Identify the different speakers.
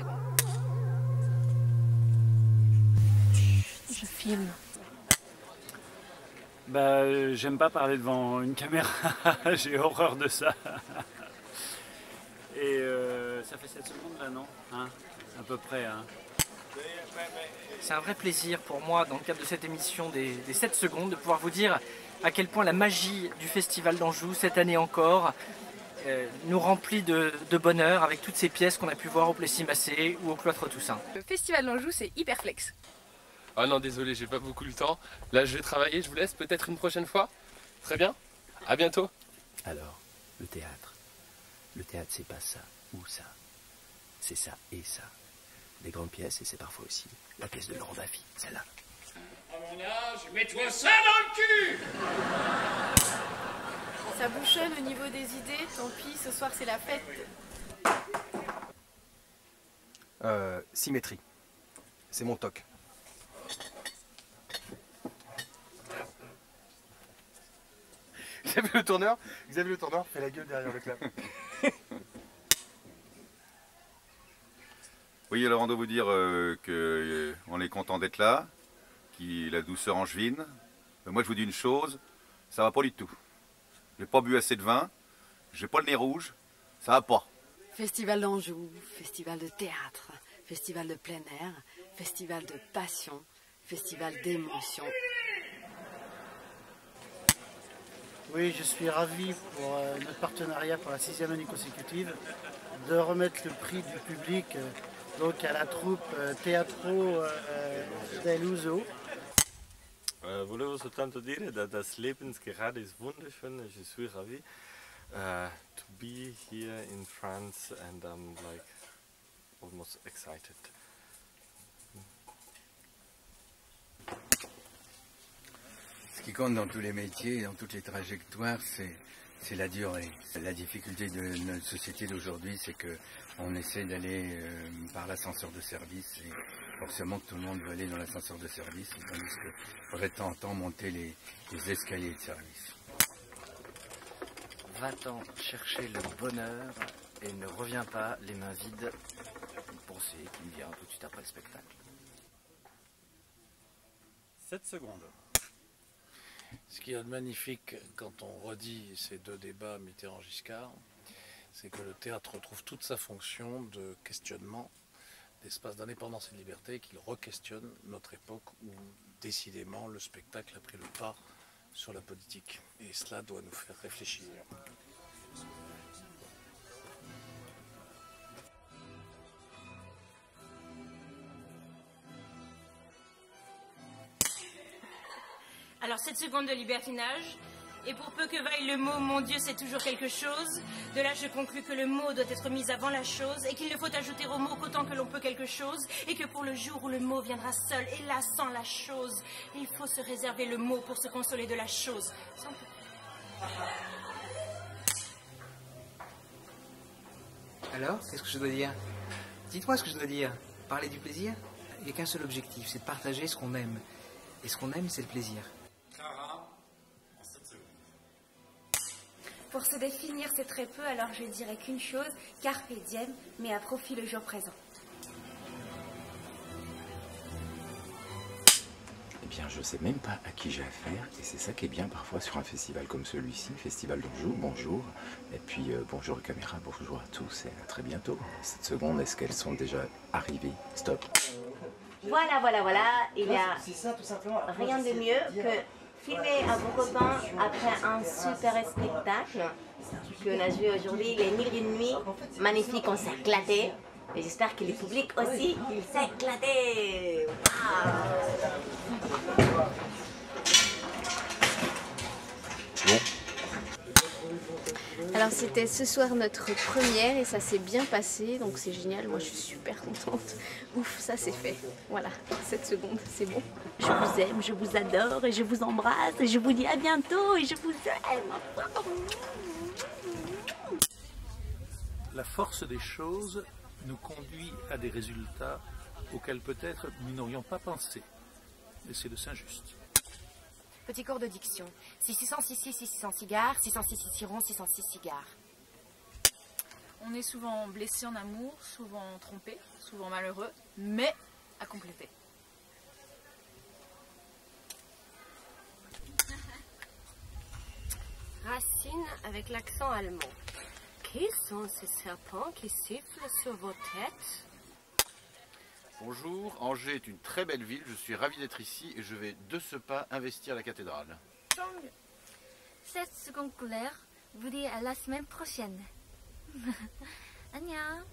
Speaker 1: secondes. Je filme.
Speaker 2: Bah, j'aime pas parler devant une caméra, j'ai horreur de ça. Et ça fait 7 secondes là, non hein? À peu près. Hein.
Speaker 3: C'est un vrai plaisir pour moi, dans le cadre de cette émission des 7 secondes, de pouvoir vous dire à quel point la magie du Festival d'Anjou, cette année encore, nous remplit de bonheur avec toutes ces pièces qu'on a pu voir au Plessis-Massé ou au Cloître Toussaint.
Speaker 1: Le Festival d'Anjou, c'est hyper flex.
Speaker 4: Ah non, désolé, j'ai pas beaucoup le temps. Là, je vais travailler, je vous laisse peut-être une prochaine fois. Très bien, à bientôt.
Speaker 5: Alors, le théâtre, c'est pas ça ou ça. C'est ça et ça. Des grandes pièces et c'est parfois aussi la pièce de Laurent Baffy, celle-là.
Speaker 6: À mon âge, mets-toi ça dans le cul!
Speaker 1: Ça bouchonne au niveau des idées, tant pis, ce soir c'est la fête.
Speaker 7: Symétrie. C'est mon toc. Xavier Le Tourneur fait la gueule derrière le clap.
Speaker 8: Oui, alors on doit vous dire qu'on est content d'être là, qu'il a la douceur angevine. Moi je vous dis une chose, ça va pas du tout. J'ai pas bu assez de vin, j'ai pas le nez rouge, ça va pas.
Speaker 9: Festival d'Anjou, festival de théâtre, festival de plein air, festival de passion, festival d'émotion.
Speaker 10: Oui, je suis ravi pour notre partenariat pour la 6e année consécutive de remettre le prix du public donc à la troupe Teatro dell'Uso.
Speaker 11: Volevo soltanto dire that das Lebensgerade ist wunderschön. Je suis ravi to be here in France and I'm like almost excited.
Speaker 12: Ce qui compte dans tous les métiers, dans toutes les trajectoires, c'est la durée. La difficulté de notre société d'aujourd'hui, c'est qu'on essaie d'aller par l'ascenseur de service et forcément que tout le monde veut aller dans l'ascenseur de service, tandis qu'il faudrait de temps en temps monter les escaliers de service.
Speaker 5: Va-t'en chercher le bonheur et ne reviens pas les mains vides. Une pensée qui me vient tout de suite après le spectacle.
Speaker 2: 7 secondes. Ce qu'il y a de magnifique quand on redit ces deux débats Mitterrand-Giscard, c'est que le théâtre retrouve toute sa fonction de questionnement, d'espace d'indépendance et de liberté, qu'il re-questionne notre époque où décidément le spectacle a pris le pas sur la politique. Et cela doit nous faire réfléchir.
Speaker 13: Alors 7 secondes de libertinage, et pour peu que vaille le mot « mon Dieu, c'est toujours quelque chose », de là je conclus que le mot doit être mis avant la chose, et qu'il ne faut ajouter au mot qu'autant que l'on peut quelque chose, et que pour le jour où le mot viendra seul, et là sans la chose, il faut se réserver le mot pour se consoler de la chose.
Speaker 3: Alors, qu'est-ce que je dois dire? Dites-moi ce que je dois dire. Parler du plaisir? Il n'y a qu'un seul objectif, c'est de partager ce qu'on aime. Et ce qu'on aime, c'est le plaisir.
Speaker 14: Pour se définir, c'est très peu, alors je ne dirais qu'une chose, carpe diem, mais à profit le jour présent.
Speaker 15: Eh bien, je ne sais même pas à qui j'ai affaire, et c'est ça qui est bien parfois sur un festival comme celui-ci, Festival d'Anjou, bonjour, et puis bonjour caméra, bonjour à tous, et à très bientôt. 7 secondes, est-ce qu'elles sont déjà arrivées? Stop.
Speaker 16: Voilà, il y a rien de mieux que filmer à vos copains après un super spectacle qu'on a joué aujourd'hui, les Mille et une nuits, magnifique, on s'est éclaté. Et j'espère que le public aussi, il s'est éclaté.
Speaker 1: Alors c'était ce soir notre première et ça s'est bien passé, donc c'est génial, moi je suis super contente. Ouf, ça c'est fait. Voilà, 7 secondes, c'est bon.
Speaker 16: Je vous aime, je vous adore et je vous embrasse et je vous dis à bientôt et je vous aime.
Speaker 2: La force des choses nous conduit à des résultats auxquels peut-être nous n'aurions pas pensé. Et c'est de Saint-Just.
Speaker 14: Petit cours de diction. 606 cigares, 606 cigares.
Speaker 17: On est souvent blessé en amour, souvent trompé, souvent malheureux, mais à compléter.
Speaker 18: Racine avec l'accent allemand. Qui sont ces serpents qui sifflent sur vos têtes?
Speaker 8: Bonjour, Angers est une très belle ville, je suis ravi d'être ici et je vais de ce pas investir la cathédrale.
Speaker 19: 7 secondes couleur vous dit à la semaine prochaine. 안녕.